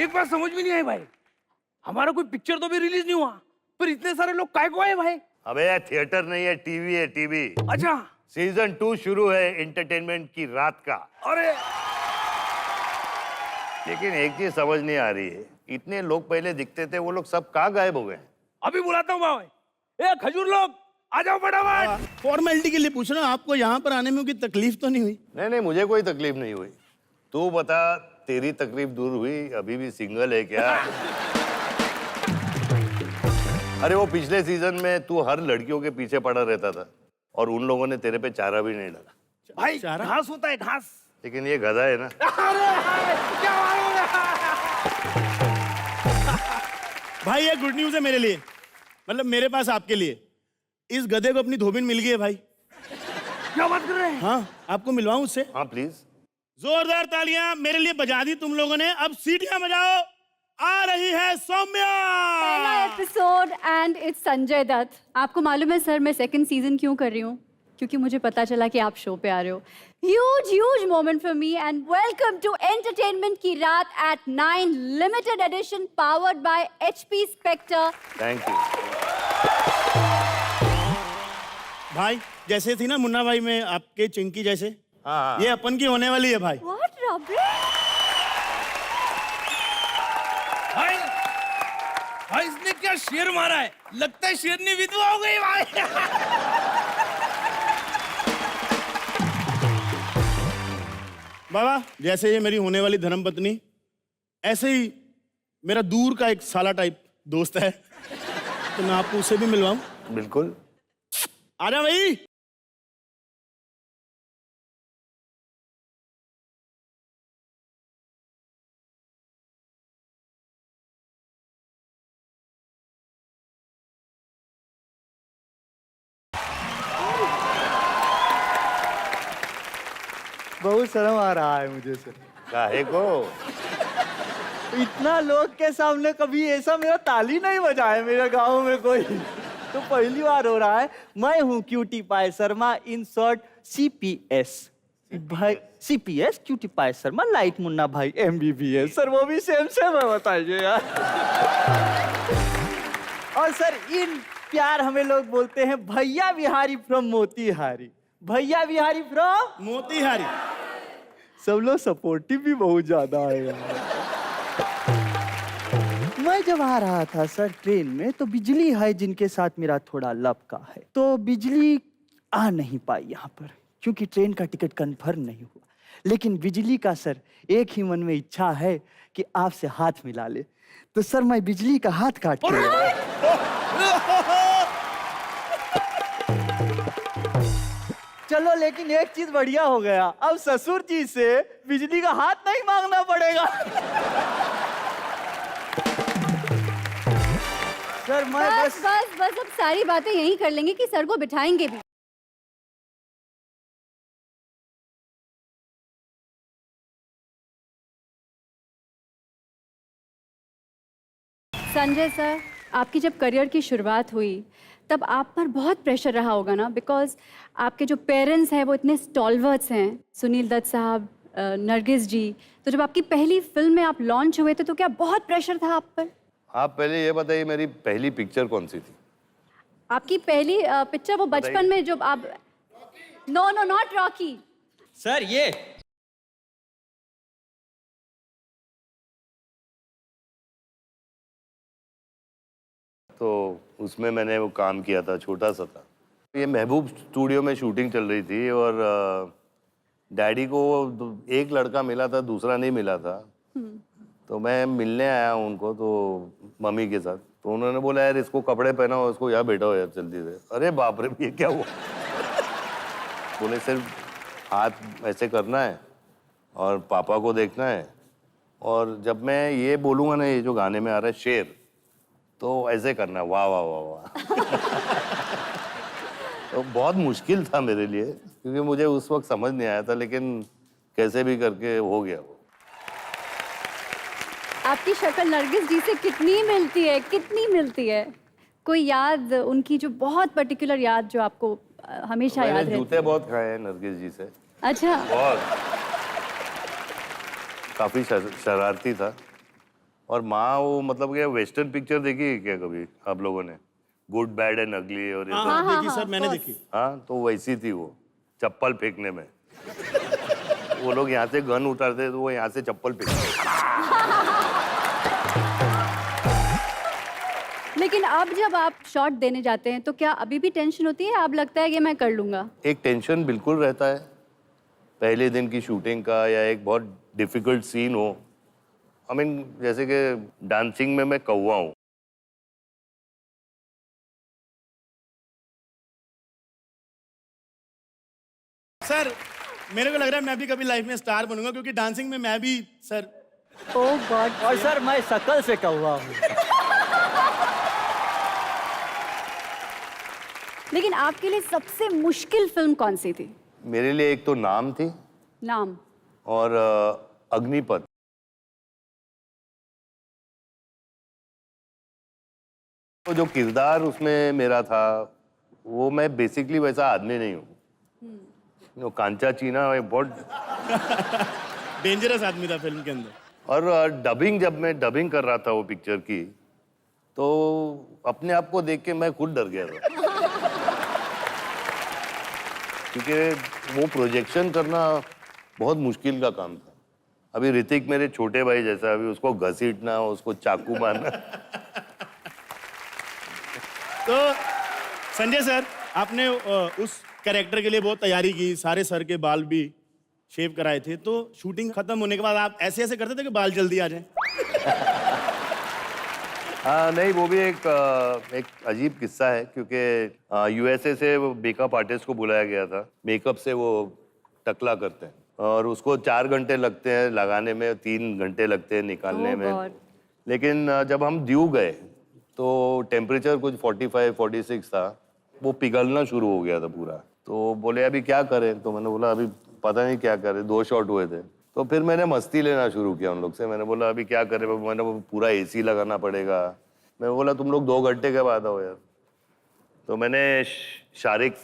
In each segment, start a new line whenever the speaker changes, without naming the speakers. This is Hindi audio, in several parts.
एक बात समझ में नहीं आई भाई, हमारा कोई पिक्चर तो भी रिलीज नहीं हुआ, पर इतने सारे लोग काय को आए भाई?
अबे यार थिएटर नहीं है, टीवी है, टीवी।
अच्छा,
सीजन 2 शुरू है एंटरटेनमेंट की रात का।
अरे
लेकिन एक चीज समझ नहीं आ रही है, इतने लोग पहले दिखते थे, वो लोग सब कहाँ गायब हो गए?
अभी बुलाता हूँ भाई। ए खजूर लोग आ जाओ फटाफट।
फॉर्मेलिटी के लिए पूछ रहा हूँ, आपको यहाँ पर आने में कोई तकलीफ तो नहीं हुई?
नहीं नहीं, मुझे कोई तकलीफ नहीं हुई। तू बता, तेरी तकलीफ दूर हुई? अभी भी सिंगल है क्या? अरे वो पिछले सीजन में तू हर लड़कियों के पीछे पड़ा रहता था और उन लोगों ने तेरे पे चारा भी नहीं डाला।
भाई घास होता है, घास।
लेकिन ये गधा है ना।
क्या
भाई ये गुड न्यूज है मेरे लिए, मतलब मेरे पास आपके लिए। इस गधे को अपनी धोबिन मिल गई है भाई।
क्या बात कर रहे हैं?
हाँ, आपको मिलवाऊं उससे?
हाँ प्लीज।
जोरदार तालियां मेरे लिए बजा दी तुम लोगों ने। अब सीटियां बजाओ। आ रही है सौम्या।
पहला episode and it's Sanjay Dutt. आपको मालूम है सर मैं सेकंड सीजन क्यों कर रही हूँ? क्योंकि मुझे पता चला कि आप शो पे आ रहे हो। Huge moment for me and welcome to entertainment की रात at 9 limited edition powered by HP Spectre.
Thank you
भाई जैसे थी ना मुन्ना भाई में आपके चिंकी जैसे,
हाँ।
ये अपन की होने वाली है भाई।
What Robert?
भाई भाई इसने क्या शेर मारा है, लगता है शेरनी विधवा हो गई भाई।
बाबा जैसे ये मेरी होने वाली धर्मपत्नी, ऐसे ही मेरा दूर का एक साला टाइप दोस्त है, तो मैं आपको उसे भी मिलवाऊं?
बिल्कुल।
आजा भाई।
बहुत शर्म आ रहा है मुझे सर।
काहे को?
इतना लोग के सामने कभी ऐसा मेरा ताली नहीं बजा है मेरे गांव में कोई, तो पहली बार हो रहा है। मैं हूँ cutie pie Sharma, in short CPS भाई। CPS cutie pie Sharma, light Munna Bhai MBBS। Sir वो भी सेम है, बताइए यार। और सर इन प्यार हमें लोग बोलते हैं भैया बिहारी फ्रॉम मोतीहारी। भैया बिहारी फ्रॉम
मोतीहारी।
सब लोग सपोर्टिव भी बहुत ज्यादा है यार। मैं जब आ रहा था सर ट्रेन में, तो बिजली है जिनके साथ मेरा थोड़ा लव का है, तो बिजली आ नहीं पाई यहाँ पर क्योंकि ट्रेन का टिकट कंफर्म नहीं हुआ। लेकिन बिजली का सर एक ही मन में इच्छा है कि आपसे हाथ मिला ले, तो सर मैं बिजली का हाथ काट के चलो। लेकिन एक चीज बढ़िया हो गया, अब ससुर जी से बिजली का हाथ नहीं मांगना पड़ेगा। सर मैं
बस अब सारी बातें यही कर लेंगे कि सर को बिठाएंगे भी। संजय सर, आपकी जब करियर की शुरुआत हुई तब आप पर बहुत प्रेशर रहा होगा ना, बिकॉज आपके जो पेरेंट्स हैं वो इतने स्टॉलवर्ड्स हैं, सुनील दत्त साहब, नरगिस जी। तो जब आपकी पहली फिल्म में आप लॉन्च हुए थे तो क्या बहुत प्रेशर था आप पर?
आप पहले ये बताइए, मेरी पहली पिक्चर कौन सी थी?
आपकी पहली पिक्चर वो बचपन में जब आप... नो नॉट रॉकी
सर। ये
तो उसमें मैंने वो काम किया था, छोटा सा था। ये महबूब स्टूडियो में शूटिंग चल रही थी और डैडी को एक लड़का मिला था, दूसरा नहीं मिला था। तो मैं मिलने आया उनको, तो मम्मी के साथ, तो उन्होंने बोला यार इसको कपड़े पहनाओ, इसको यहाँ बैठाओ यार जल्दी से। अरे बाप रे, ये क्या हुआ? बोले सिर्फ हाथ ऐसे करना है और पापा को देखना है, और जब मैं ये बोलूँगा ना, ये जो गाने में आ रहा है शेर, तो ऐसे करना। वाह वाह वाह वाह। तो बहुत मुश्किल था मेरे लिए, क्योंकि मुझे उस वक्त समझ नहीं आया था, लेकिन कैसे भी करके हो गया वो।
आपकी शक्ल नरगिस जी से कितनी मिलती है? कोई याद उनकी जो बहुत पर्टिकुलर याद जो आपको हमेशा याद रहती है?
जूते बहुत खाए हैं नरगिस जी से।
अच्छा।
बहुत। काफी शरारती था, और माँ वो मतलब क्या वेस्टर्न पिक्चर देखी है क्या कभी आप लोगों ने? गुड बैड एंड अगली और ये
हाँ
सब?
हाँ देखी
हाँ,
सर, मैंने
of
देखी।
हाँ, तो वैसी थी वो, चप्पल फेंकने में। वो लोग यहाँ से गन उठाते तो वो यहाँ से चप्पल फेंकते।
लेकिन अब जब आप शॉट देने जाते हैं तो क्या अभी भी टेंशन होती है? आप लगता है कि मैं कर लूंगा?
एक टेंशन बिल्कुल रहता है पहले दिन की शूटिंग का, या एक बहुत डिफिकल्ट सीन हो। आई मीन जैसे कि डांसिंग में मैं कौवा हूँ।
सर मेरे को लग रहा है मैं भी कभी लाइफ में स्टार बनूंगा, क्योंकि डांसिंग में मैं भी सर।
ओह गॉड।
और सर मैं शकल से कौवा हूँ।
लेकिन आपके लिए सबसे मुश्किल फिल्म कौन सी थी?
मेरे लिए एक तो नाम थी
नाम।
और अग्निपथ। तो जो किरदार उसमें मेरा था वो मैं बेसिकली वैसा आदमी नहीं हूँ। वो कांचा चीना बहुत।
डेंजरस आदमी था फिल्म के अंदर।
और डबिंग, जब मैं डबिंग कर रहा था वो पिक्चर की, तो अपने आप को देख के मैं खुद डर गया था। क्योंकि वो प्रोजेक्शन करना बहुत मुश्किल का काम था। अभी ऋतिक मेरे छोटे भाई जैसा, अभी उसको घसीटना, उसको चाकू मारना।
तो संजय सर, आपने उस कैरेक्टर के लिए बहुत तैयारी की, सारे सर के बाल भी शेव कराए थे, तो शूटिंग खत्म होने के बाद आप ऐसे ऐसे करते थे कि बाल जल्दी आ जाए?
हाँ नहीं, वो भी एक अजीब किस्सा है, क्योंकि यूएसए से वो मेकअप आर्टिस्ट को बुलाया गया था। मेकअप से वो टकला करते हैं और उसको 4 घंटे लगते हैं लगाने में, 3 घंटे लगते हैं निकालने
Oh
में।
God.
लेकिन जब हम दीव गए तो टेम्परेचर कुछ 45-46 था, वो पिघलना शुरू हो गया था पूरा। तो बोले अभी क्या करें? तो मैंने बोला अभी पता नहीं क्या करें, 2 शॉट हुए थे। तो फिर मैंने मस्ती लेना शुरू किया उन लोग से। मैंने बोला अभी क्या करें? मैंने पूरा एसी लगाना पड़ेगा। मैं बोला तुम लोग 2 घंटे के बाद आओ यार। तो मैंने शारिक,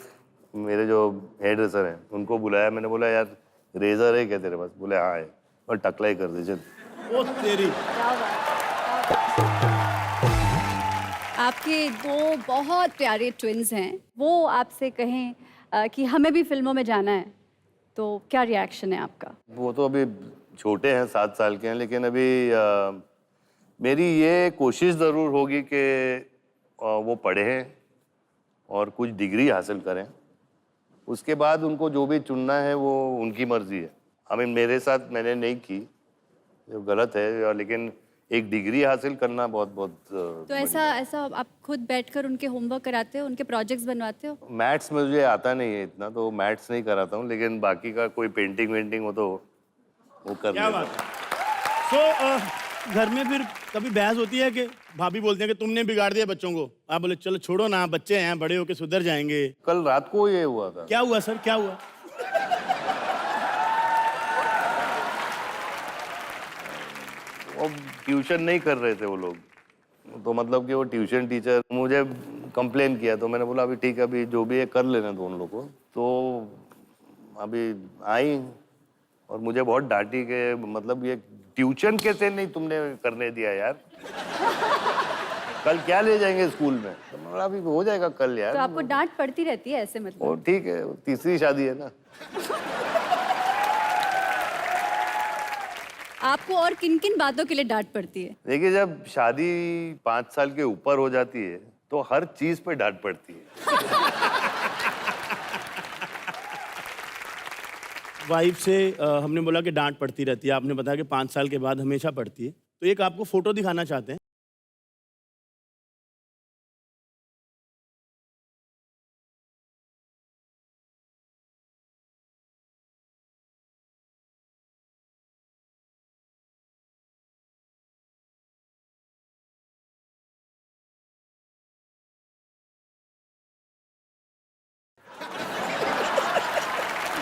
मेरे जो हेयर ड्रेसर हैं, उनको बुलाया। मैंने बोला यार रेजर है क्या तेरे पास? बोले हाँ है, और टकला ही कर दे चल।
ओ तेरी।
आपके 2 बहुत प्यारे ट्विन्स हैं, वो आपसे कहें कि हमें भी फिल्मों में जाना है, तो क्या रिएक्शन है आपका?
वो तो अभी छोटे हैं, 7 साल के हैं, लेकिन अभी मेरी ये कोशिश ज़रूर होगी कि वो पढ़ें और कुछ डिग्री हासिल करें। उसके बाद उनको जो भी चुनना है वो उनकी मर्जी है। आई मीन मेरे साथ मैंने नहीं की, जो गलत है, लेकिन एक डिग्री हासिल करना बहुत बहुत
तो ऐसा आप खुद बैठकर उनके होमवर्क कराते हो, उनके प्रोजेक्ट्स बनवाते हो?
मैथ्स मुझे आता नहीं है इतना, तो मैथ्स नहीं कराता हूँ, लेकिन बाकी का कोई पेंटिंग वेंटिंग हो तो वो कर
क्या
लेता
बात
हूँ।
सो घर में फिर कभी बहस होती है कि भाभी बोलते हैं कि तुमने बिगाड़ दिया बच्चों को? आप बोले चलो छोड़ो ना, बच्चे हैं, बड़े होके सुधर जाएंगे।
कल रात को ये हुआ था।
क्या हुआ सर, क्या हुआ?
वो ट्यूशन नहीं कर रहे थे वो लोग, तो मतलब कि वो ट्यूशन टीचर मुझे कंप्लेन किया। तो मैंने बोला अभी ठीक है, अभी जो भी है कर लेना दो उन लोग को। तो अभी आई और मुझे बहुत डांटी कि मतलब ये ट्यूशन कैसे नहीं तुमने करने दिया यार, कल क्या ले जाएंगे स्कूल में? तो मैं बोला अभी हो जाएगा कल यार।
तो आपको डांट पड़ती रहती है ऐसे मतलब?
वो ठीक है, तीसरी शादी है ना।
आपको और किन किन बातों के लिए डांट पड़ती है?
देखिए जब शादी 5 साल के ऊपर हो जाती है तो हर चीज पे डांट पड़ती है।
वाइफ से हमने बोला कि डांट पड़ती रहती है, आपने बताया कि 5 साल के बाद हमेशा पड़ती है। तो एक आपको फोटो दिखाना चाहते हैं।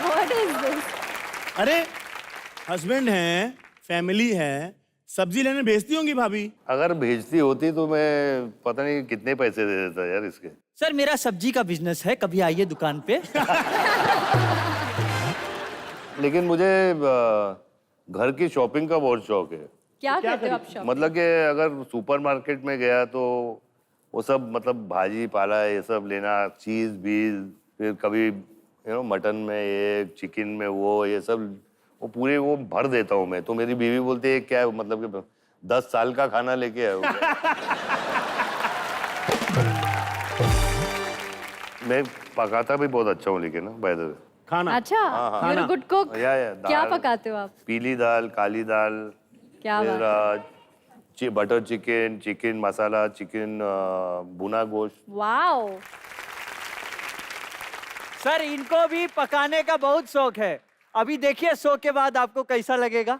What is this?
अरे हस्बैंड हैं, फैमिली है, सब्जी लेने भेजती होंगी भाभी?
अगर भेजती होती तो मैं पता नहीं कितने पैसे दे देता यार इसके।
सर मेरा सब्जी का बिजनेस है, कभी आइए दुकान पे।
लेकिन मुझे घर की शॉपिंग का बहुत शौक है।
क्या करते हो आप शॉपिंग?
मतलब कि अगर सुपरमार्केट में गया तो वो सब मतलब भाजी पाला ये सब लेना, चीज बीज, फिर कभी मटन में ये, चिकन में वो, ये सब वो पूरे वो भर देता हूँ मैं। तो मेरी बीवी बोलती है क्या है, मतलब कि 10 साल का खाना लेके आए हो क्या? मैं पकाता भी बहुत अच्छा हूँ लेकिन ना, बाय द वे।
खाना
अच्छा, you're a good cook.
या
क्या
दाल,
पकाते हो आप?
पीली दाल, काली दाल,
क्या बात
फिर बटर चिकन, चिकन मसाला, चिकन भुना गोश्त।
वाओ,
सर इनको भी पकाने का बहुत शौक है। अभी देखिए शो के बाद आपको कैसा लगेगा।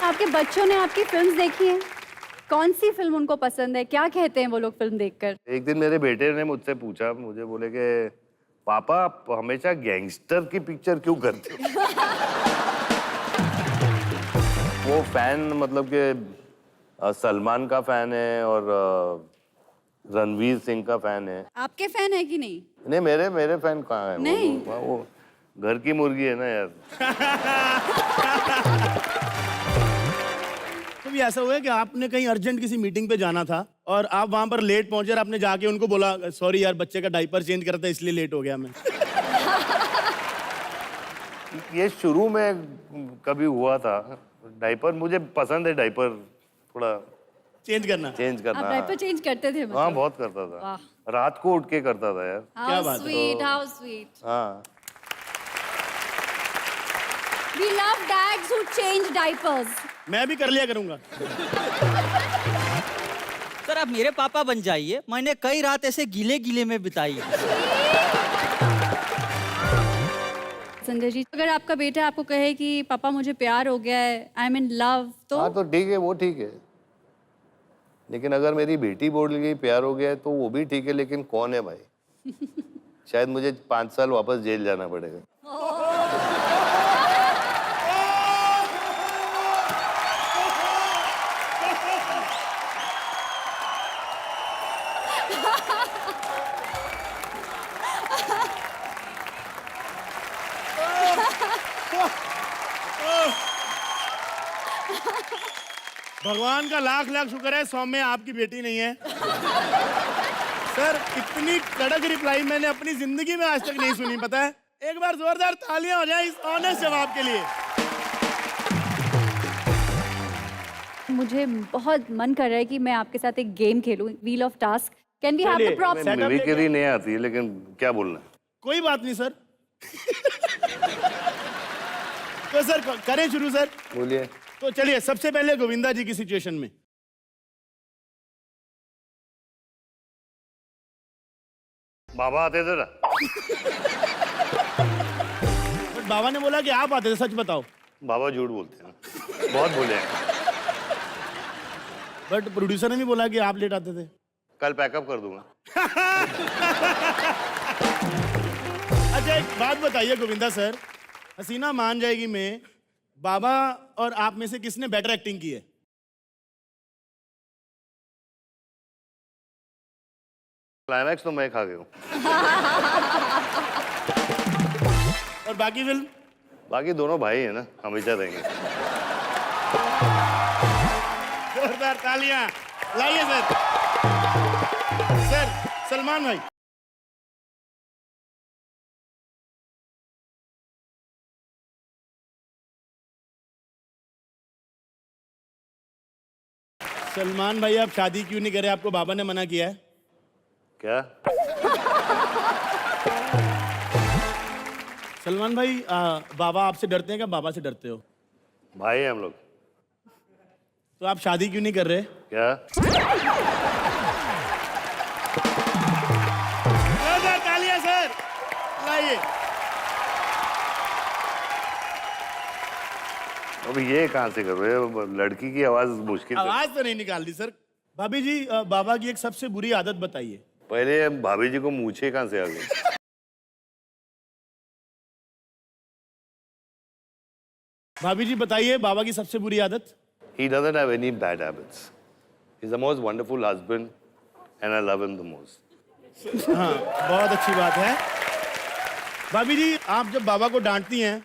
आपके बच्चों ने आपकी फिल्म्स देखी हैं? कौन सी फिल्म उनको पसंद है? क्या कहते हैं वो लोग फिल्म देखकर?
एक दिन मेरे बेटे ने मुझसे पूछा, मुझे बोले कि पापा आप हमेशा गैंगस्टर की पिक्चर क्यों करते हो? वो फैन मतलब कि सलमान का फैन है और रणवीर सिंह का फैन है।
आपके फैन है कि नहीं?
नहीं, मेरे फैन कहाँ है?
नहीं।
वो घर की मुर्गी है ना यार।
कभी ऐसा हुआ है कि आपने कहीं अर्जेंट किसी मीटिंग पे जाना था और आप वहां पर लेट पहुंचे और आपने जाके उनको बोला सॉरी यार बच्चे का डायपर चेंज करता है इसलिए लेट हो गया मैं?
ये शुरू में कभी हुआ था। डायपर मुझे पसंद है, डायपर थोड़ा
चेंज करना।
चेंज करना।
आप डायपर चेंज करते थे?
हाँ, बहुत करता था। रात को उठ के करता था यार।
क्या बात है।
Sweet, how sweet.
हाँ,
We love dads who change diapers.
मैं भी कर लिया करूंगा।
सर आप मेरे पापा बन जाइए, मैंने कई रात ऐसे गीले गीले में बिताई है।
संजय जी, अगर आपका बेटा आपको कहे कि पापा मुझे प्यार हो गया है, आई एम इन लव, तो
हाँ तो ठीक है, वो ठीक है। लेकिन अगर मेरी बेटी बोल गई प्यार हो गया है तो वो भी ठीक है, लेकिन कौन है भाई? शायद मुझे 5 साल वापस जेल जाना पड़ेगा।
भगवान का लाख लाख शुक्र है सौम्य आपकी बेटी नहीं है। सर इतनी कड़क रिप्लाई मैंने अपनी जिंदगी में आज तक नहीं सुनी, पता है? एक बार जोरदार तालियां हो जाए इस ऑनेस्ट जवाब के लिए।
मुझे बहुत मन कर रहा है कि मैं आपके साथ एक गेम खेलूं, wheel of task. Can we have the props?
Mimicry नहीं आती है, लेकिन क्या बोलना?
कोई बात नहीं सर। तो सर करें शुरू सर।
बोलिए।
तो चलिए सबसे पहले गोविंदा जी की सिचुएशन में।
बाबा आते थे ना?
बट बाबा ने बोला कि आप आते थे, सच बताओ।
बाबा झूठ बोलते हैं, बहुत बोले हैं।
बट प्रोड्यूसर ने भी बोला कि आप लेट आते थे।
कल पैकअप कर दूंगा।
अच्छा एक बात बताइए गोविंदा सर, हसीना मान जाएगी में बाबा और आप में से किसने बेटर एक्टिंग की है?
क्लाइमैक्स तो मैं खा गया हूँ।
और बाकी फिल्म?
बाकी दोनों भाई है ना, हमेशा रहेंगे।
जोरदार तालियां लाइए सर। सर सलमान भाई, सलमान भाई आप शादी क्यों नहीं करे? आपको बाबा ने मना किया है?
क्या?
सलमान भाई बाबा आपसे डरते हैं क्या बाबा से डरते हो?
भाई है हम लोग।
तो आप शादी क्यों नहीं कर रहे?
क्या?
जोरदार तालियां सर लाइए।
अब ये कहाँ से कर रहे हो? लड़की की आवाज मुश्किल से।
आवाज तो नहीं निकाल दी सर। भाभी जी बाबा की एक सबसे बुरी आदत बताइए।
पहले भाभी जी को मूछे कहाँ से आ गई?
भाभी जी बताइए बाबा की सबसे बुरी आदत।
He doesn't have any bad habits. He's the most wonderful husband, and I love him the most.
हाँ बहुत अच्छी बात है। भाभी जी आप जब बाबा को डांटती हैं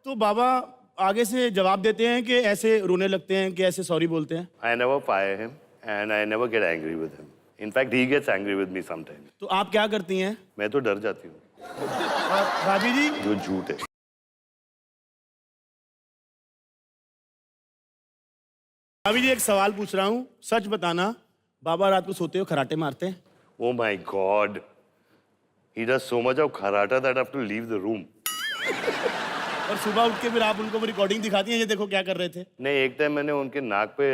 तो बाबा आगे से जवाब देते हैं कि ऐसे रोने लगते हैं कि ऐसे सॉरी बोलते हैं?
I never fire him and I never get angry with him. In fact, he gets angry with me sometimes.
तो आप क्या करती हैं?
मैं तो डर जाती हूँ,
और भाभी जी?
जो झूठ है।
भाभी जी एक सवाल पूछ रहा हूँ, सच बताना, बाबा रात को सोते हो खराटे मारते हैं?
Oh my God. He does so much of karate that I have to leave the room.
और सुबह उठ के फिर आप उनको रिकॉर्डिंग दिखाती हैं, ये देखो क्या कर रहे थे?
नहीं, एक टाइम मैंने उनके नाक पे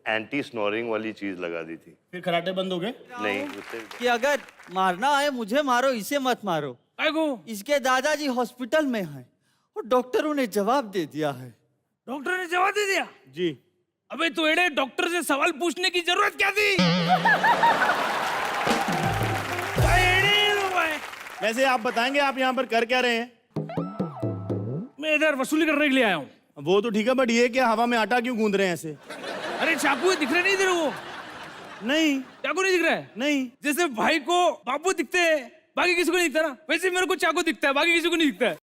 एंटी स्नोरिंग वाली चीज लगा दी थी।
फिर खराटे बंद हो गए?
नहीं, उससे
कि अगर मारना है मुझे मारो, इसे मत मारो।
काय को
इसके दादाजी हॉस्पिटल में हैं और डॉक्टरों ने जवाब दे दिया है।
डॉक्टर ने जवाब दे दिया?
जी।
अबे तो एड़े डॉक्टर से सवाल पूछने की जरूरत क्या थी? भाई एड़े हैं लोग भाई।
वैसे आप बताएंगे आप यहाँ पर कर क्या रहे हैं?
मैं इधर वसूली करने के लिए आया हूँ।
वो तो ठीक है, बट ये क्या हवा में आटा क्यों गूंद रहे हैं ऐसे?
अरे चाकू दिख रहे नहीं तेरे को?
नहीं।
चाकू नहीं दिख रहा है?
नहीं।
जैसे भाई को बाबू दिखते हैं, बाकी किसी को नहीं दिखता ना, वैसे मेरे को चाकू दिखता है, बाकी किसी को नहीं दिखता है।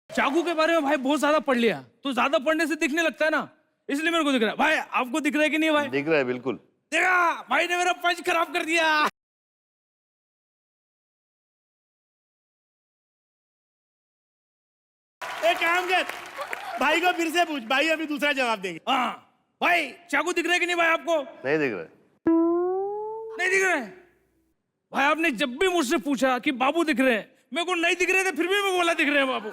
चाकू के बारे में भाई बहुत ज्यादा पढ़ लिया, तो ज्यादा पढ़ने से दिखने लगता है ना, इसलिए मेरे को दिख रहा है। भाई आपको दिख रहा है कि नहीं भाई?
दिख रहा है बिल्कुल।
देखा, भाई ने मेरा पंच खराब कर दिया।
एक काम कर, भाई को फिर से पूछ, भाई अभी दूसरा जवाब देंगे।
हाँ भाई, चाकू दिख रहा है कि नहीं भाई आपको?
नहीं दिख रहा है।
नहीं दिख रहा है? भाई आपने जब भी मुझसे पूछा कि बाबू दिख रहे हैं, मेरे को नहीं दिख रहे थे, फिर भी मैं बोला दिख रहे हैं बाबू।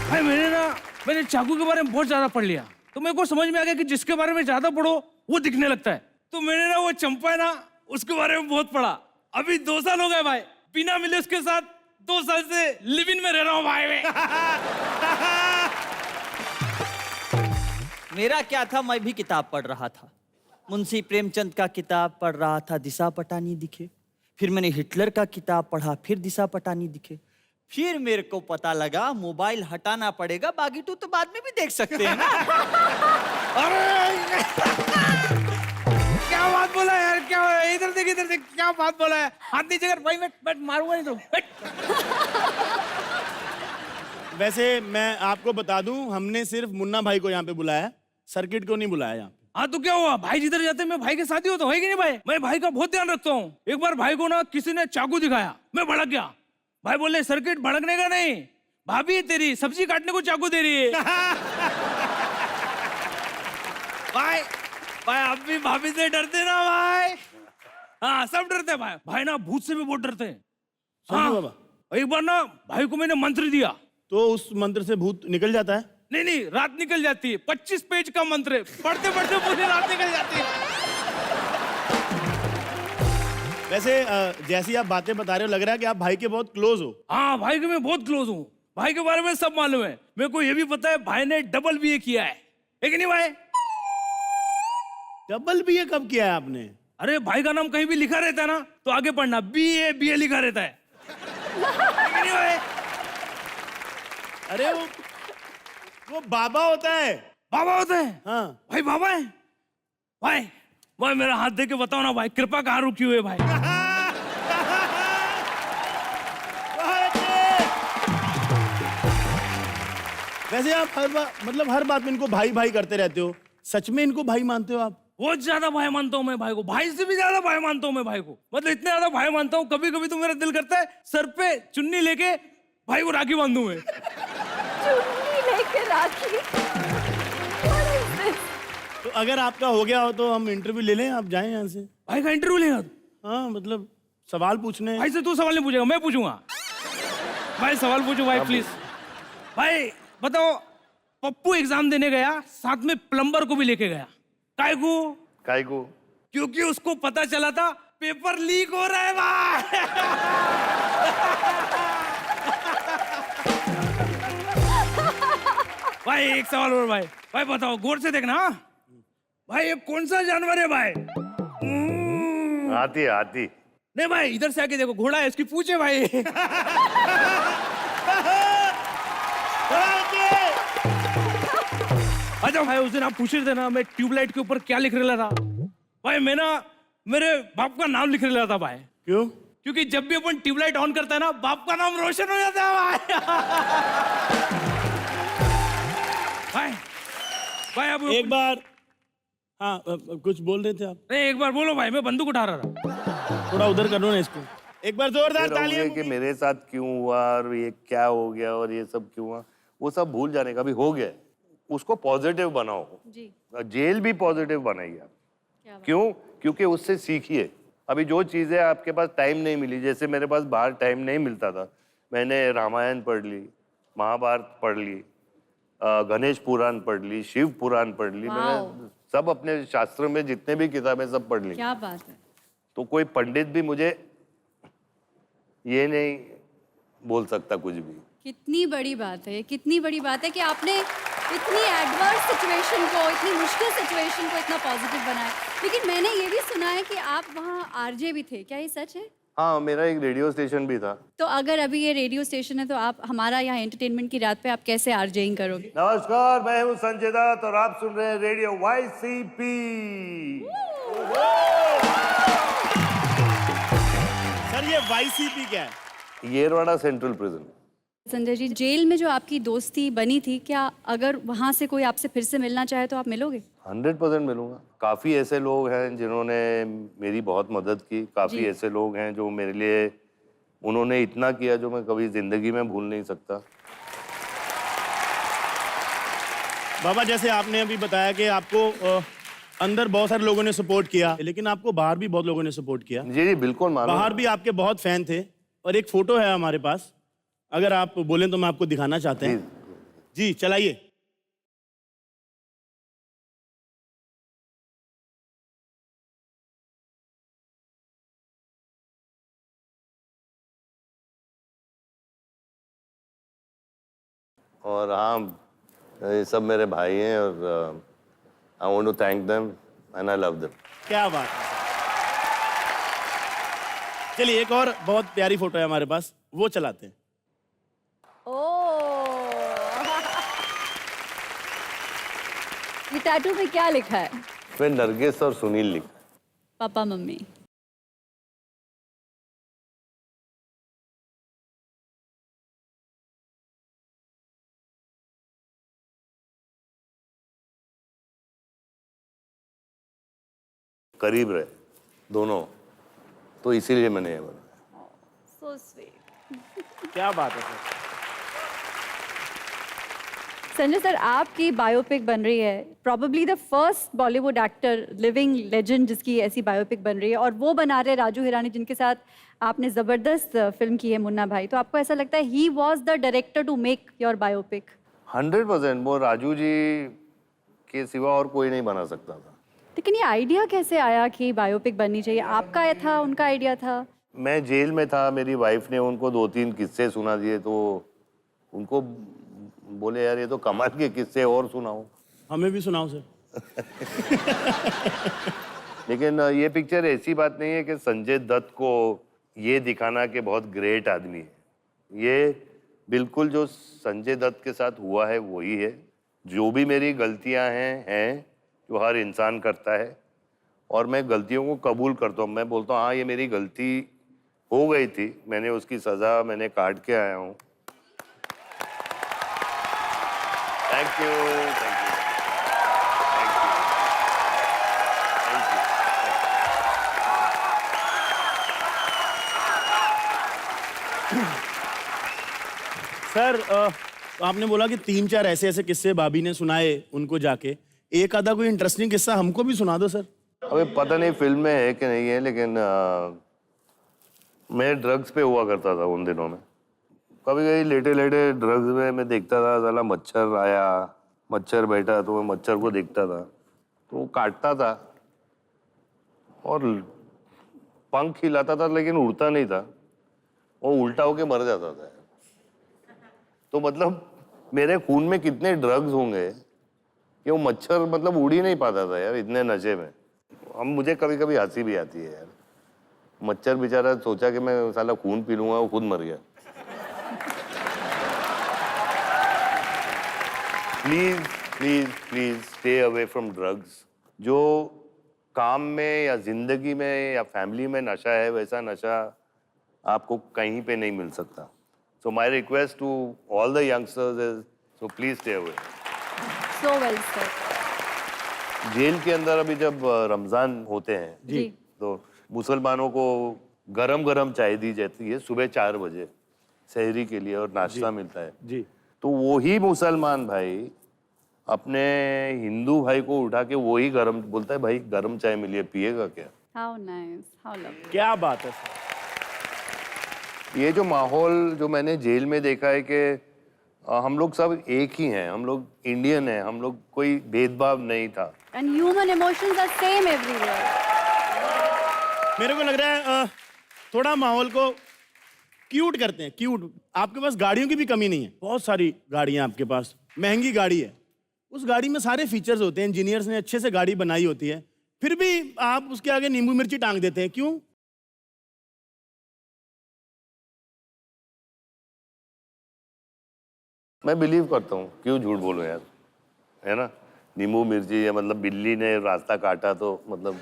भाई मैंने चाकू के बारे में बहुत ज्यादा पढ़ लिया, तो मेरे को समझ में आ गया कि जिसके बारे में ज्यादा पढ़ो वो दिखने लगता है। तो मैंने ना वो चंपा है ना, उसके बारे में बहुत पढ़ा। अभी 2 साल हो गए भाई, बिना मिले उसके साथ 2 साल से लिव इन में रह रहा हूँ भाई मैं।
मेरा क्या था, मैं भी किताब पढ़ रहा था। मुंशी प्रेमचंद का किताब पढ़ रहा था, दिशा पटानी दिखे। फिर मैंने हिटलर का किताब पढ़ा, फिर दिशा पटानी दिखे। फिर मेरे को पता लगा मोबाइल हटाना पड़ेगा, बाकी तो बाद में भी देख सकते हैं ना।
अरे क्या बात बोला यार, क्या इधर देख, क्या बात बोला है। हाथ नीचे कर भाई, मैं मारूंगा नहीं तो।
वैसे मैं आपको बता दूं, हमने सिर्फ मुन्ना भाई को यहाँ पे बुलाया, सर्किट को नहीं बुलाया यहाँ पे।
हाँ तो क्या हुआ, भाई जिधर जाते मैं भाई के साथ ही होता हूँ, है कि नहीं भाई? मैं भाई का बहुत ध्यान रखता हूँ। एक बार भाई को ना किसी ने चाकू दिखाया, मैं भड़क गया। भाई बोले सर्किट भड़कने का नहीं, भाभी तेरी सब्जी काटने को चाकू दे रही है। भाई आप भी भाभी से डरते ना भाई? हाँ सब डरते हैं भाई। भाई ना भूत से भी बहुत डरते हैं।
समझो बाबा।
एक बार ना भाई को मैंने मंत्र दिया,
तो उस मंत्र से भूत निकल जाता है?
नहीं रात निकल जाती है। 25 पेज का मंत्र है, पढ़ते पढ़ते पूरी रात निकल जाती है।
वैसे जैसी आप बातें बता रहे हो, लग रहा है कि आप भाई के बहुत क्लोज हो।
हाँ भाई के मैं बहुत क्लोज हूँ, भाई के बारे में सब मालूम है। मेरे को ये भी पता है भाई ने डबल बीए किया है कि नहीं भाई?
डबल बीए कब किया है आपने?
अरे भाई का नाम कहीं भी लिखा रहता है ना, तो आगे पढ़ना बीए लिखा रहता है कि नहीं भाई?
अरे वो बाबा होता है।
बाबा होता है?
हाँ
भाई बाबा है। भाई मेरा हाथ दे के बताओ ना भाई, कृपा कहाँ रुकी हुई है भाई?
वैसे आप हर बात में इनको भाई भाई करते रहते हो, सच में इनको भाई मानते हो आप?
बहुत ज्यादा भाई मानता हूँ मैं भाई को, भाई से भी ज्यादा भाई मानता हूँ मैं भाई को। मतलब इतने ज्यादा भाई मानता हूँ, कभी कभी तो मेरा दिल करता है सर पे चुन्नी लेके भाई को राखी बांधूं मैं।
चुन्नी लेके राखी? What is this?
तो अगर आपका हो गया हो तो हम इंटरव्यू ले लें, आप जाएं यहाँ से।
भाई का इंटरव्यू लेगा तू?
हाँ मतलब सवाल पूछने।
भाई से तू सवाल नहीं पूछेगा, मैं पूछूंगा। भाई सवाल पूछो भाई प्लीज। भाई बताओ, पप्पू एग्जाम देने गया, साथ में प्लम्बर को भी लेके गया, काय को? क्योंकि उसको पता चला था पेपर लीक हो रहा है भाई। भाई एक सवाल और भाई बताओ, गौर से देखना। भाई ये कौन सा जानवर है भाई?
हाथी।
नहीं भाई इधर से आके देखो, घोड़ा है, इसकी पूछे भाई। अच्छा भाई, उस दिन आप पूछ रहे थे ना मैं ट्यूबलाइट के ऊपर क्या लिख रहा था? भाई मैं ना मेरे बाप का नाम लिख रहा था भाई।
क्यों?
क्योंकि जब भी अपन ट्यूबलाइट ऑन करता है ना, बाप का नाम रोशन हो जाता है भाई। भाई अब
एक बार, हाँ कुछ बोल रहे थे आप,
नहीं, एक बार बोलो भाई, मैं बंदूक उठा रहा था।
थोड़ा उधर कर लो ना इसको। एक बार जोरदार
फिर
तालियां।
रहोगे कि मेरे साथ क्यों हुआ और ये क्या हो गया और ये सब क्यों हुआ, वो सब भूल जाने का भी हो गया है। उसको पॉजिटिव बनाओ।
जी।
जेल भी पॉजिटिव बनाइए आप। क्यों? क्योंकि उससे सीखिए। अभी जो चीजें आपके पास टाइम नहीं मिली, जैसे मेरे पास बाहर टाइम नहीं मिलता था, मैंने रामायण पढ़ ली, महाभारत पढ़ ली, गणेश पुराण पढ़ ली, शिव पुराण पढ़ ली, मैंने सब अपने शास्त्र में जितने भी किताबें सब पढ़ ली।
क्या बात है।
तो कोई पंडित भी मुझे ये नहीं बोल सकता कुछ भी।
कितनी बड़ी बात है, कितनी बड़ी बात है कि आपने इतनी एडवर्स सिचुएशन को, इतनी मुश्किल सिचुएशन को इतना पॉजिटिव बनाया। लेकिन मैंने ये भी सुना है कि आप वहाँ आरजे भी थे, क्या ये सच है?
हाँ, मेरा एक रेडियो स्टेशन भी था।
तो अगर अभी ये रेडियो स्टेशन है तो आप हमारा यहाँ एंटरटेनमेंट की रात पे आप कैसे आरजेइंग करोगे?
नमस्कार, मैं हूँ संजय दत्त और आप सुन रहे हैं रेडियो YCP।
सर ये YCP क्या है?
Yerwada central prison.
Sanjay ji, jail में जो आपकी दोस्ती बनी थी, क्या अगर वहाँ से कोई आपसे फिर से मिलना चाहे तो आप मिलोगे?
100% मिलूंगा। काफी ऐसे लोग हैं जिन्होंने मेरी बहुत मदद की, काफी ऐसे लोग हैं जो मेरे लिए, उन्होंने इतना किया जो मैं कभी जिंदगी में भूल नहीं सकता।
बाबा, जैसे आपने अभी बताया कि आपको अंदर बहुत सारे लोगों ने सपोर्ट किया, लेकिन आपको बाहर भी बहुत लोगों ने सपोर्ट किया।
जी जी बिल्कुल मानो।
बाहर भी आपके बहुत फैन थे और एक फोटो है हमारे पास, अगर आप बोलें तो मैं आपको दिखाना चाहते हैं। जी चलाइए।
और हाँ, ये सब मेरे भाई हैं और I want to thank them and I love them.
क्या बात है। चलिए एक और बहुत प्यारी फोटो है हमारे पास, वो चलाते हैं।
ये टैटू पे क्या लिखा है?
फिर नरगिस और सुनील लिखा।
Papa mummy.
करीब रहे दोनों, तो इसीलिए मैंने ये बनाया।
So sweet.
क्या बात है सर।
संजय सर, आपकी बायोपिक बन रही है, probably the first Bollywood actor, living legend जिसकी ऐसी बायोपिक बन रही है, और वो बना रहे राजू हिरानी जिनके साथ आपने जबरदस्त फिल्म की है मुन्ना भाई। तो आपको ऐसा लगता है he was the director to make your biopic?
100%। वो राजू जी के सिवा और कोई नहीं बना सकता था।
लेकिन ये आइडिया कैसे आया कि बायोपिक बननी चाहिए? आपका ये था, उनका आइडिया था?
मैं जेल में था, मेरी वाइफ ने उनको 2-3 किस्से सुना दिए, तो उनको बोले यार ये तो कमाल के किस्से, और सुनाओ।
हमें भी सुनाओ सर।
लेकिन ये पिक्चर ऐसी बात नहीं है कि संजय दत्त को ये दिखाना कि बहुत ग्रेट आदमी है। ये बिल्कुल जो संजय दत्त के साथ हुआ है वही है। जो भी मेरी गलतियां हैं जो हर इंसान करता है, और मैं गलतियों को कबूल करता हूँ। मैं बोलता हूँ हाँ ये मेरी गलती हो गई थी, मैंने उसकी सज़ा मैंने काट के आया हूँ। Thank you, thank you, thank you,
sir आपने बोला कि 3-4 ऐसे ऐसे किस्से भाभी ने सुनाए उनको जाके, एक आधा कोई इंटरेस्टिंग किस्सा हमको भी सुना दो सर।
अबे पता नहीं फिल्म में है कि नहीं है, लेकिन मैं ड्रग्स पे हुआ करता था उन दिनों में। कभी कभी लेटे लेटे ड्रग्स में मैं देखता था, साला मच्छर आया, मच्छर बैठा, तो मैं मच्छर को देखता था, तो वो काटता था और पंख हिलाता था लेकिन उड़ता नहीं था, वो उल्टा होके मर जाता था। तो मतलब मेरे खून में कितने ड्रग्स होंगे कि वो मच्छर मतलब उड़ ही नहीं पाता था यार, इतने नशे में। अब मुझे कभी कभी हंसी भी आती है यार, मच्छर बेचारा सोचा कि मैं साला खून पी लूंगा, वो खुद मर गया। Please please please stay away from drugs. जो काम में या जिंदगी में या फैमिली में नशा है, वैसा नशा आपको कहीं पे नहीं मिल सकता. So my request to all the youngsters is, so please stay away.
So well said.
Jail के अंदर अभी जब रमजान होते हैं
जी.
तो मुसलमानों को गरम गरम चाय दी जाती है सुबह 4 बजे सहरी के लिए और नाश्ता मिलता है.
जी.
तो वही मुसलमान भाई अपने हिंदू भाई को उठा के वही गरम बोलता है, भाई गरम चाय मिली है, पिएगा क्या?
How nice. How lovely.
क्या बात है सर.
ये जो माहौल जो मैंने जेल में देखा है कि हम लोग सब एक ही हैं, हम लोग इंडियन हैं, हम लोग कोई भेदभाव नहीं था.
And human emotions are same everywhere.
मेरे को लग रहा है थोड़ा माहौल को क्यूट करते हैं. क्यूट. आपके पास गाड़ियों की भी कमी नहीं है, बहुत सारी गाड़ियां आपके पास, महंगी गाड़ी है, उस गाड़ी में सारे फीचर्स होते हैं, इंजीनियर्स ने अच्छे से गाड़ी बनाई होती है, फिर भी आप उसके आगे नींबू मिर्ची टांग देते हैं. क्यों?
मैं बिलीव करता हूँ, क्यों झूठ बोलूं यार, है ना. नींबू मिर्ची या मतलब बिल्ली ने रास्ता काटा तो मतलब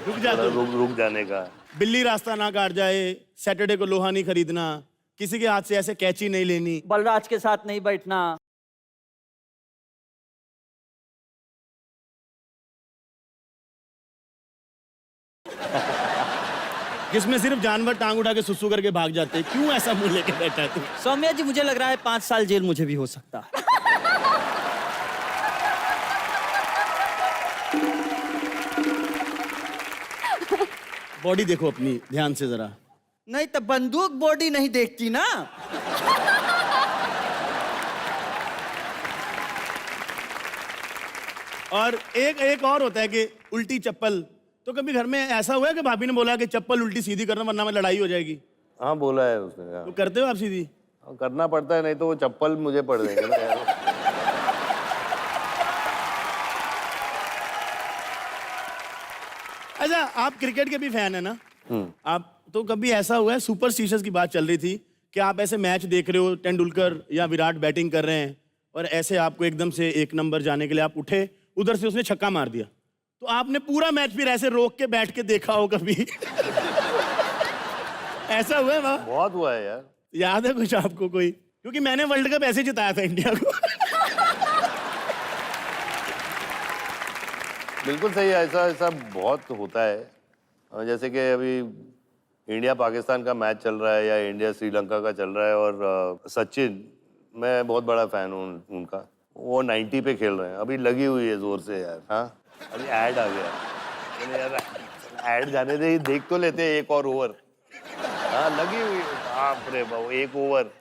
रुक जाते हो.
रुक जाने का.
बिल्ली रास्ता ना काट जाए, सैटरडे को लोहा नहीं खरीदना, किसी के हाथ से ऐसे कैची नहीं लेनी.
बलराज के साथ नहीं बैठना.
जिसमें सिर्फ जानवर टांग उठा के सुसु करके भाग जाते हैं. क्यों ऐसा मुंह लेके बैठा है तू?
सौम्या जी मुझे लग रहा है 5 साल जेल मुझे भी हो सकता है.
बॉडी देखो अपनी ध्यान से जरा.
नहीं तो बंदूक बॉडी नहीं देखती ना.
और एक और होता है कि उल्टी चप्पल. तो कभी घर में ऐसा हुआ है कि भाभी ने बोला कि चप्पल उल्टी सीधी करना वरना में लड़ाई हो जाएगी?
हाँ बोला है उसने यार.
तो करते हो आप सीधी?
करना पड़ता है, नहीं तो वो चप्पल मुझे पड़ देंगे ना यार.
अच्छा, आप क्रिकेट के भी फैन है ना? आप तो कभी ऐसा हुआ है, सुपरस्टिशंस की बात चल रही थी कि आप ऐसे मैच देख रहे हो, तेंदुलकर या विराट बैटिंग कर रहे हैं और ऐसे आपको एकदम से 1 नंबर जाने के लिए आप उठे, उधर से उसने छक्का मार दिया, तो आपने पूरा मैच फिर ऐसे रोक के बैठ के देखा हो कभी? ऐसा हुआ है वहाँ?
बहुत हुआ है यार.
याद है कुछ आपको कोई? क्योंकि मैंने वर्ल्ड कप ऐसे जिताया था इंडिया को.
बिल्कुल सही है, ऐसा ऐसा बहुत होता है. जैसे कि अभी इंडिया पाकिस्तान का मैच चल रहा है या इंडिया श्रीलंका का चल रहा है और सचिन, मैं बहुत बड़ा फैन हूँ उनका, वो 90 पे खेल रहे हैं, अभी लगी हुई है जोर से यार. हाँ अभी ऐड आ गया, मैंने यार ऐड जाने दे, देख तो लेते हैं 1 और ओवर. हाँ लगी हुई है, बाप रे बाप, 1 ओवर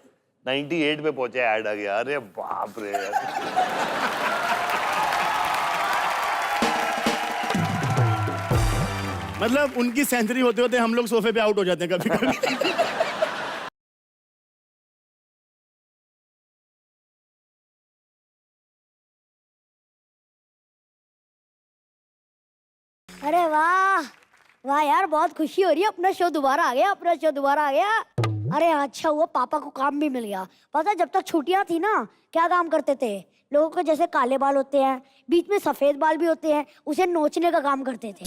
98 पे पहुंचे, ऐड आ गया, अरे बाप रे यार.
मतलब उनकी सेंचुरी होते होते हम लोग सोफे पे आउट हो जाते हैं कभी कभी.
अरे वाह वाह यार, बहुत खुशी हो रही है. अपना शो दोबारा आ गया, अपना शो दोबारा आ गया. अरे अच्छा हुआ पापा को काम भी मिल गया. पता है, जब तक छुट्टियां थी ना, क्या काम करते थे लोगों के, जैसे काले बाल होते हैं, बीच में सफेद बाल भी होते हैं, उसे नोचने का काम करते थे.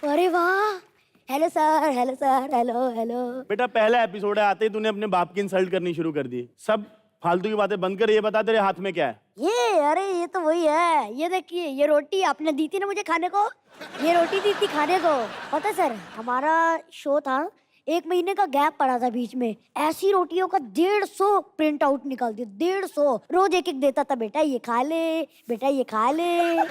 अरे वाह. Hello sir, hello sir, hello hello.
बेटा पहला एपिसोड है, आते ही तूने अपने बाप की इंसल्ट करनी शुरू कर दी. सब फालतू की बातें बंद कर, ये बता तेरे हाथ में क्या है?
अरे ये तो वही है. ये देखिए, ये रोटी आपने दी थी ना मुझे खाने को, ये रोटी दी थी खाने को. पता है सर, हमारा शो था, 1 महीने का गैप पड़ा था बीच में. ऐसी रोटियों का 150 प्रिंट आउट निकाल दिया, 150. रोज एक देता था, बेटा ये खा ले, बेटा ये खा ले.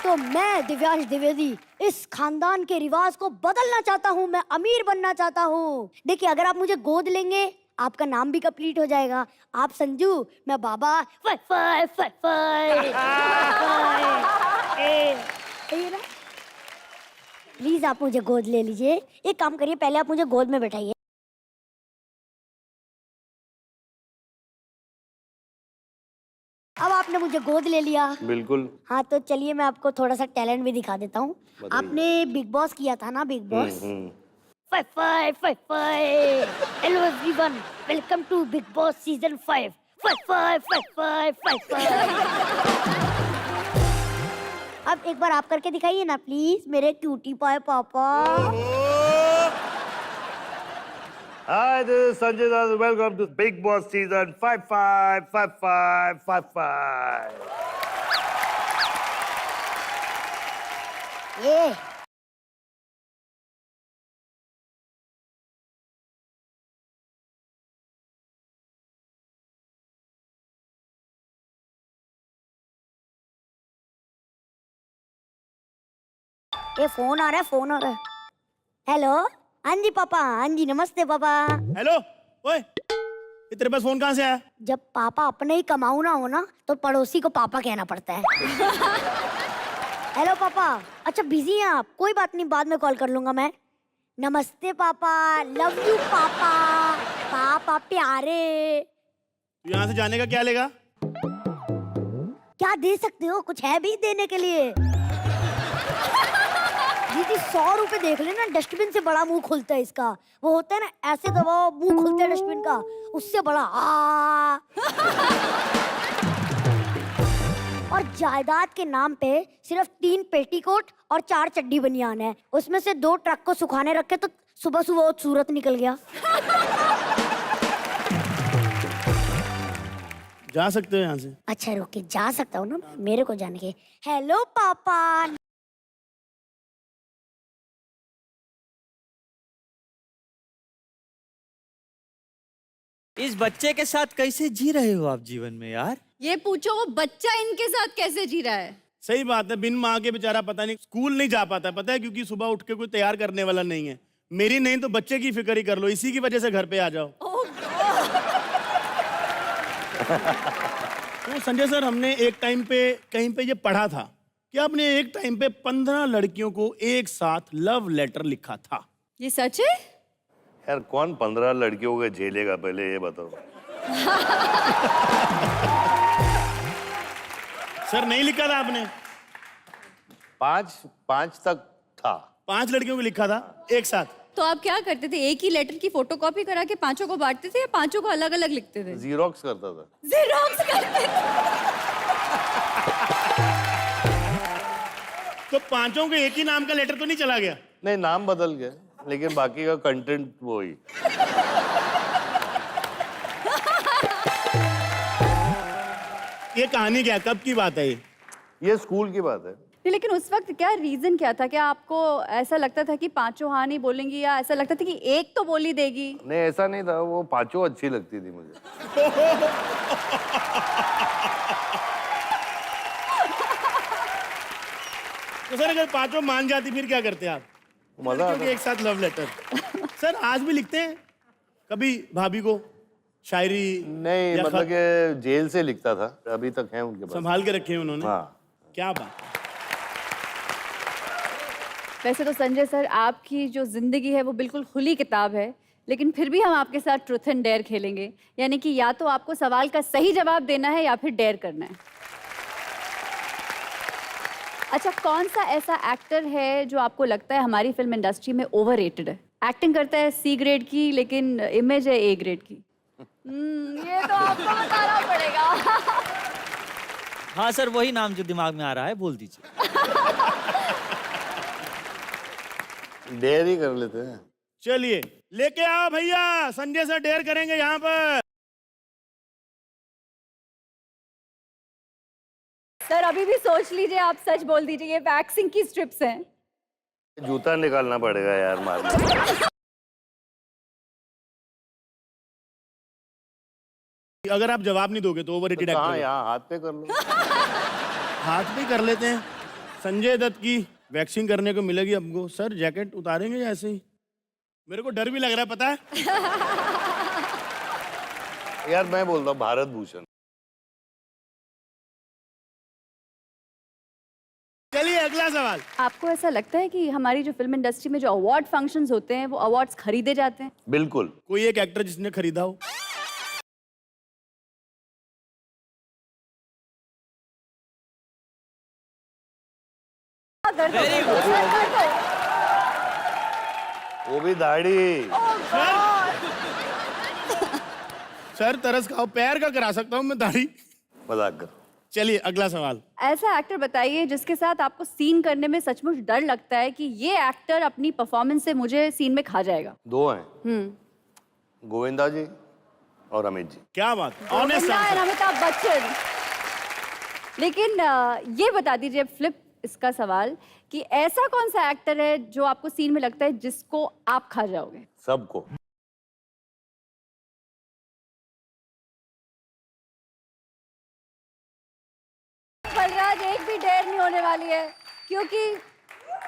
तो मैं दिव्यांश द्विवेदी इस खानदान के रिवाज को बदलना चाहता हूँ. मैं अमीर बनना चाहता हूँ. देखिए, अगर आप मुझे गोद लेंगे, आपका नाम भी कंप्लीट हो जाएगा. आप संजू, मैं बाबा. फाय फाय फाय फाय. प्लीज आप मुझे गोद ले लीजिए. एक काम करिए, पहले आप मुझे गोद में बैठाइए. अब आपने मुझे गोद ले लिया.
बिल्कुल.
हाँ, तो चलिए मैं आपको थोड़ा सा टैलेंट भी दिखा देता हूँ. आपने बिग बॉस किया था ना, बिग बॉस. फाय फाय फाय फाय. Hello everyone, welcome to Bigg Boss season 5. फाय फाय फाय फाय फाय फाय. अब एक बार आप करके दिखाइए ना प्लीज, मेरे क्यूटी पाए पापा।
Hi, this is Sanjay Das. Welcome to Big Boss season 555555.
ये फोन आ रहा है, फोन आ रहा है। हेलो, हाँ जी पापा, हाँ जी नमस्ते पापा।
हेलो, ओए, ये तेरे पास फोन कहाँ से आया?
जब पापा अपने ही कमाऊ ना हो ना तो पड़ोसी को पापा कहना पड़ता है। हेलो पापा, अच्छा बिजी हैं आप? कोई बात नहीं, बाद में कॉल कर लूंगा मैं। नमस्ते पापा, लव यू पापा, पापा प्यारे।
तू यहाँ से जाने का क्या लेगा?
क्या दे सकते हो, कुछ है भी देने के लिए? दीदी 100 रुपए देख लेना, डस्टबिन से बड़ा मुंह खुलता है इसका। वो होता है ना, ऐसे दबाओ मुंह खुलता है डस्टबिन का, उससे बड़ा आ। और जायदाद के नाम पे सिर्फ 3 पेटीकोट और 4 चड्डी बनियान है, उसमें से 2 ट्रक को सुखाने रखे तो सुबह सुबह वो सूरत निकल गया।
जा सकते हो यहाँ से।
अच्छा रुके, जा सकता हूँ ना, मेरे को जाने के। हेलो पापा।
इस बच्चे के साथ कैसे जी रहे हो आप जीवन में यार?
ये पूछो वो बच्चा इनके साथ कैसे जी रहा है।
सही बात है, बिन माँ के बेचारा पता नहीं स्कूल नहीं जा पाता, पता है, क्योंकि सुबह उठ के कोई तैयार करने वाला नहीं है। मेरी नहीं तो बच्चे की फिक्र ही कर लो, इसी की वजह से घर पे आ जाओ। तो संजय सर, हमने एक टाइम पे कहीं पे ये पढ़ा था कि आपने एक टाइम पे 15 लड़कियों को एक साथ लव लेटर लिखा था।
ये सच है?
यार कौन 15 लड़कियों को झेलेगा, पहले ये बताओ।
सर नहीं लिखा था आपने?
5 तक था।
5 लड़कियों को लिखा था एक साथ।
तो आप क्या करते थे, एक ही लेटर की फोटोकॉपी करा के 5 को बांटते थे या 5 को अलग अलग लिखते थे?
जीरोक्स करता था।
जेरोक्स करते थे।
तो 5 को एक ही नाम का लेटर तो नहीं चला गया?
नहीं, नाम बदल गया, लेकिन बाकी का कंटेंट वही।
ये कहानी क्या, कब की बात है
ये स्कूल की बात है।
लेकिन उस वक्त क्या रीजन क्या था? क्या आपको ऐसा लगता था कि 5 हाँ नहीं बोलेंगी, या ऐसा लगता था कि एक तो बोली देगी?
नहीं, ऐसा नहीं था, वो 5 अच्छी लगती थी मुझे।
तो सर अगर 5 मान जाती फिर क्या करते आप?
मजा आता।
क्योंकि एक साथ लव लेटर। सर आज भी लिखते हैं कभी भाभी को शायरी?
नहीं,
या
मतलब
खत?
कि जेल से लिखता था, अभी तक है उनके पास।
संभाल के रखे हैं उन्होंने।
हाँ।
क्या बात।
वैसे तो संजय सर, आपकी जो जिंदगी है वो बिल्कुल खुली किताब है, लेकिन फिर भी हम आपके साथ ट्रूथ एंड डेयर खेलेंगे। यानी कि या तो आपको सवाल का सही जवाब देना है या फिर डेयर करना है। अच्छा, कौन सा ऐसा एक्टर है जो आपको लगता है हमारी फिल्म इंडस्ट्री में ओवररेटेड है? एक्टिंग करता है C ग्रेड की, लेकिन इमेज है A ग्रेड की। ये तो आपको बताना पड़ेगा।
हाँ सर, वही नाम जो दिमाग में आ रहा है बोल दीजिए।
डेयर ही कर लेते हैं।
चलिए लेके आओ भैया, संजय सर डेयर करेंगे यहाँ पर।
सर अभी भी सोच लीजिए, आप सच बोल दीजिए, ये वैक्सिंग की स्ट्रिप्स हैं।
जूता निकालना पड़ेगा यार मारने।
अगर आप जवाब नहीं दोगे तो ओवररेटेड
हाँ,
एक्टर।
यहाँ हाथ पे कर लो।
हाथ भी कर लेते हैं। संजय दत्त की वैक्सिंग करने को मिलेगी हमको। सर जैकेट उतारेंगे या ऐसे ही? मेरे को डर भी लग रहा है, पता है।
यार मैं बोलता हूँ भारत भूषण।
चलिए अगला सवाल।
आपको ऐसा लगता है कि हमारी जो फिल्म इंडस्ट्री में जो अवार्ड फंक्शंस होते हैं वो अवार्ड्स खरीदे जाते हैं?
बिल्कुल।
कोई एक एक्टर जिसने खरीदा हो?
Very good.
वो भी दाढ़ी।
सर तरस खाओ, पैर का करा सकता हूँ मैं दाढ़ी।
मजाक कर।
चलिए अगला सवाल।
ऐसा एक्टर बताइए जिसके साथ आपको सीन करने में सचमुच डर लगता है कि ये एक्टर अपनी परफॉर्मेंस से मुझे सीन में खा जाएगा।
दो हैं, गोविंदा जी और अमित जी।
क्या बात, ऑनेस्ट
गोविंदा और अमिताभ बच्चन। लेकिन ये बता दीजिए, फ्लिप इसका सवाल, कि ऐसा कौन सा एक्टर है जो आपको सीन में लगता है जिसको आप खा जाओगे?
सबको।
बलराज, एक भी डेयर नहीं होने वाली है क्योंकि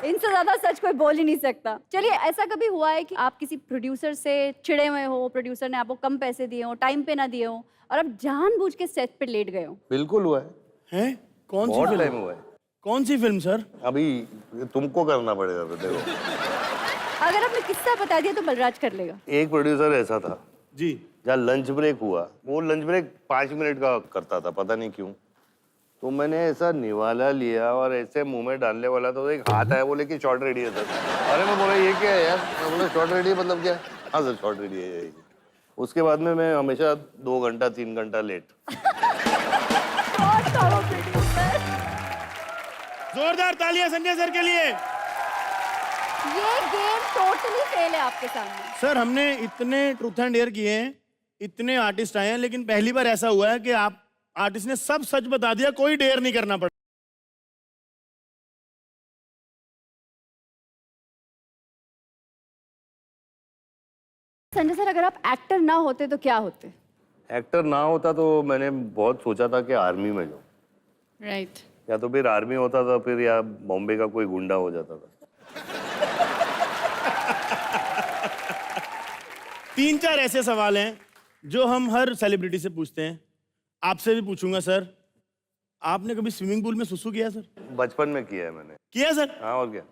इनसे ज्यादा सच कोई बोल ही नहीं सकता। चलिए, ऐसा कभी हुआ है कि आप किसी प्रोड्यूसर से चिढ़े हुए हो, प्रोड्यूसर ने आपको कम पैसे दिए हो, टाइम पे ना दिए हो, और आप जानबूझ के सेट पे लेट गए हो?
बिल्कुल हुआ है,
हैं? कौन सी
बहुत
फिल्म?
टाइम हुआ है।
कौन सी फिल्म सर?
अभी तुमको करना पड़ेगा, तो देखो।
अगर आपने किस्सा बता दिया तो बलराज कर लेगा।
एक प्रोड्यूसर ऐसा था
जी।
जहाँ लंच ब्रेक हुआ, वो लंच ब्रेक 5 मिनट का करता था, पता नहीं क्यों। तो मैंने ऐसा निवाला लिया और ऐसे मुंह में डालने वाला, तो एक हाथ आया, बोले कि शॉर्ट रेडी है सर। अरे मैं बोला ये क्या है यार? मैं बोला शॉर्ट रेडी है मतलब क्या? हाँ सर शॉर्ट रेडी है। उसके बाद में मैं हमेशा 2 घंटा 3 घंटा लेट।
जोरदार तालियां संजय सर के लिए।
ये गेम टोटली फेल है आपके सामने।
सर हमने इतने ट्रूथ एंड डेयर किए हैं, इतने आर्टिस्ट आए हैं, लेकिन पहली बार ऐसा हुआ है कि आप आर्टिस्ट ने सब सच बता दिया, कोई डेयर नहीं करना पड़ा।
संजय सर, अगर आप एक्टर ना होते तो क्या होते?
एक्टर ना होता तो मैंने बहुत सोचा था कि आर्मी में जाऊँ,
राइट।
या तो फिर आर्मी होता था, फिर या बॉम्बे का कोई गुंडा हो जाता था।
3-4 ऐसे सवाल हैं जो हम हर सेलिब्रिटी से पूछते हैं, आपसे भी पूछूंगा सर। आपने कभी स्विमिंग पूल में सुसु किया सर?
बचपन में किया है मैंने।
किया सर?
हाँ, और क्या।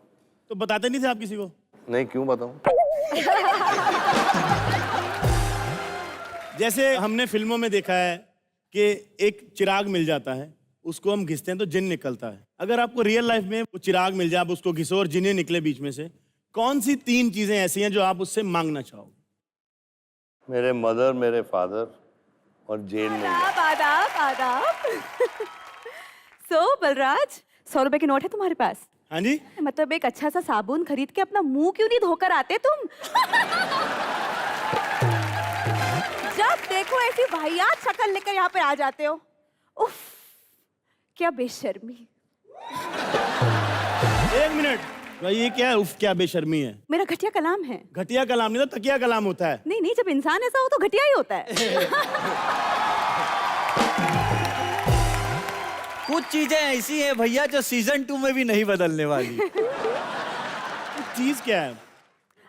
तो बताते नहीं थे आप किसी को?
नहीं, क्यों बताऊं?
जैसे हमने फिल्मों में देखा है कि एक चिराग मिल जाता है, उसको हम घिसते हैं तो जिन निकलता है। अगर आपको रियल लाइफ में वो चिराग मिल जाए, आप उसको घिसो और जिन्हें निकले बीच में से, कौन सी 3 चीजें ऐसी हैं जो आप उससे मांगना चाहोगे?
मेरे मदर, मेरे फादर और जेल में गया।
आदाब। सो बलराज, 100 रुपए के नोट है तुम्हारे पास?
हाँ जी।
मतलब एक अच्छा सा साबुन खरीद के अपना मुंह क्यों नहीं धोकर आते तुम? जब देखो ऐसी वाहियात शक्ल लेकर यहाँ पे आ जाते हो। उफ, क्या बेशर्मी।
1 मिनट भाई, ये क्या है? उफ, क्या बेशर्मी है?
मेरा घटिया कलाम है।
घटिया कलाम नहीं तो तकिया कलाम होता है।
नहीं, जब इंसान ऐसा हो तो घटिया ही होता है।
कुछ चीजें ऐसी हैं भैया जो सीजन 2 में भी नहीं बदलने वाली।
चीज क्या है?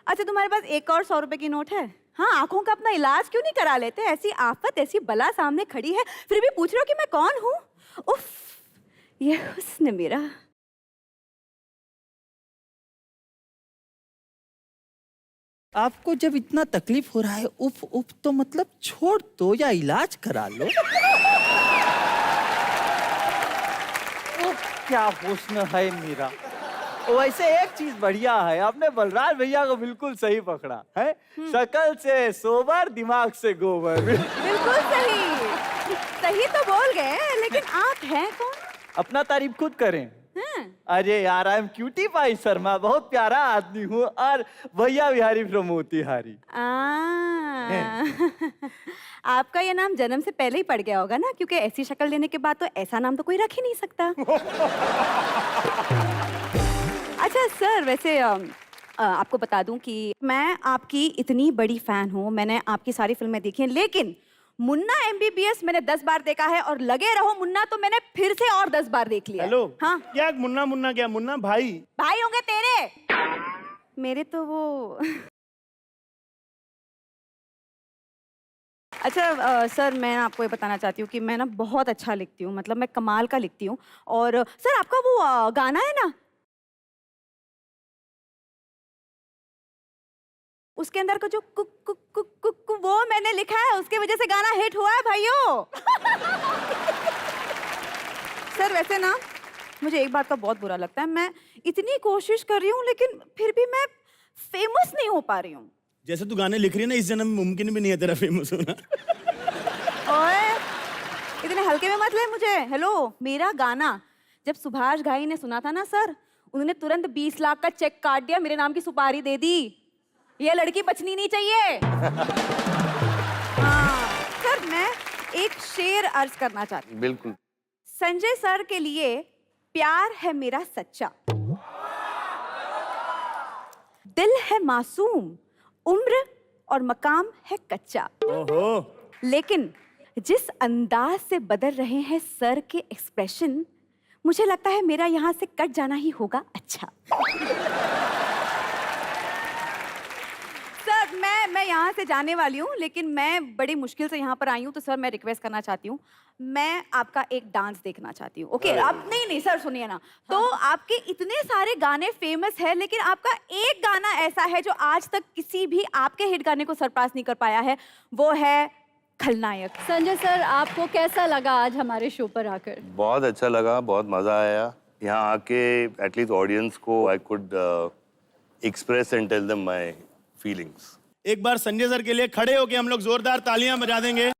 अच्छा, तुम्हारे पास एक और 100 रुपए की नोट है? हाँ, आंखों का अपना इलाज क्यों नहीं करा लेते? ऐसी आफत, ऐसी बला सामने खड़ी है, फिर भी पूछ रहे हो कि मैं कौन हूँ? उफ, ये हुस्न मेरा।
आपको जब इतना तकलीफ हो रहा है, उफ उफ तो मतलब छोड़ दो या इलाज करा लो। उफ, क्या हुस्न है मेरा। वैसे एक चीज बढ़िया है, आपने बलराज भैया को बिल्कुल सही पकड़ा है। शक्ल से सोबर, दिमाग से गोबर।
बिल्कुल सही तो बोल गए, लेकिन आप हैं कौन?
अपना तारीफ खुद करें।
हाँ।
अरे यार, I am cutie pie Sharma, बहुत प्यारा आदमी हूँ, और भैया बिहारी फ्रॉम मोतिहारी।
आपका ये नाम जन्म से पहले ही पड़ गया होगा ना, क्योंकि ऐसी शक्ल लेने के बाद तो ऐसा नाम तो कोई रख ही नहीं सकता। अच्छा सर, वैसे आपको बता दूं कि मैं आपकी इतनी बड़ी फैन हूँ, मैंने आपकी सारी फिल्में देखी हैं, लेकिन मुन्ना MBBS मैंने 10 बार देखा है, और लगे रहो मुन्ना तो मैंने फिर से और 10 बार देख लिया।
हेलो।
हाँ,
क्या मुन्ना क्या? मुन्ना भाई।
भाई होंगे तेरे, मेरे तो वो। अच्छा सर, मैं आपको ये बताना चाहती हूँ कि मैं ना बहुत अच्छा लिखती हूँ, मतलब मैं कमाल का लिखती हूँ। और सर, आपका वो गाना है ना, उसके अंदर का जो कुक कुक कुक कुक वो मैंने लिखा है, उसकी वजह से गाना हिट हुआ है भाइयों। सर वैसे ना, मुझे एक बात का बहुत बुरा लगता है, मैं इतनी कोशिश कर रही हूँ लेकिन फिर भी मैं फेमस नहीं हो पा रही हूँ।
जैसे तू गाने लिख रही है ना, इस जन्म में मुमकिन भी नहीं है तेरा फेमस होना।
ओए, इतने हल्के में मत ले मुझे। हेलो, मेरा गाना जब सुभाष घाई ने सुना था ना सर, उन्होंने तुरंत 20 लाख का चेक काट दिया, मेरे नाम की सुपारी दे दी। ये लड़की बचनी नहीं चाहिए। हाँ सर, मैं एक शेर अर्ज करना चाहती हूँ।
बिल्कुल।
संजय सर के लिए प्यार है मेरा सच्चा, दिल है मासूम, उम्र और मकाम है कच्चा,
ओहो,
लेकिन जिस अंदाज से बदल रहे हैं सर के एक्सप्रेशन, मुझे लगता है मेरा यहाँ से कट जाना ही होगा अच्छा। सर मैं यहाँ से जाने वाली हूँ, लेकिन मैं बड़ी मुश्किल से यहाँ पर आई हूँ, तो सर मैं रिक्वेस्ट करना चाहती हूँ, मैं आपका एक डांस देखना चाहती हूँ। ओके आप नहीं सर सुनिए ना, तो आपके इतने सारे गाने फेमस है, लेकिन आपका एक गाना ऐसा है जो आज तक किसी भी आपके हिट गाने को सरपास नहीं कर पाया है, वो है खलनायक।
संजय सर, आपको कैसा लगा आज हमारे शो पर आकर?
बहुत अच्छा लगा, बहुत मजा आया यहाँ आके। एटलीस्ट ऑडियंस को I could express and tell them my feelings.
एक बार संजय सर के लिए खड़े होके हम लोग जोरदार तालियां बजा देंगे।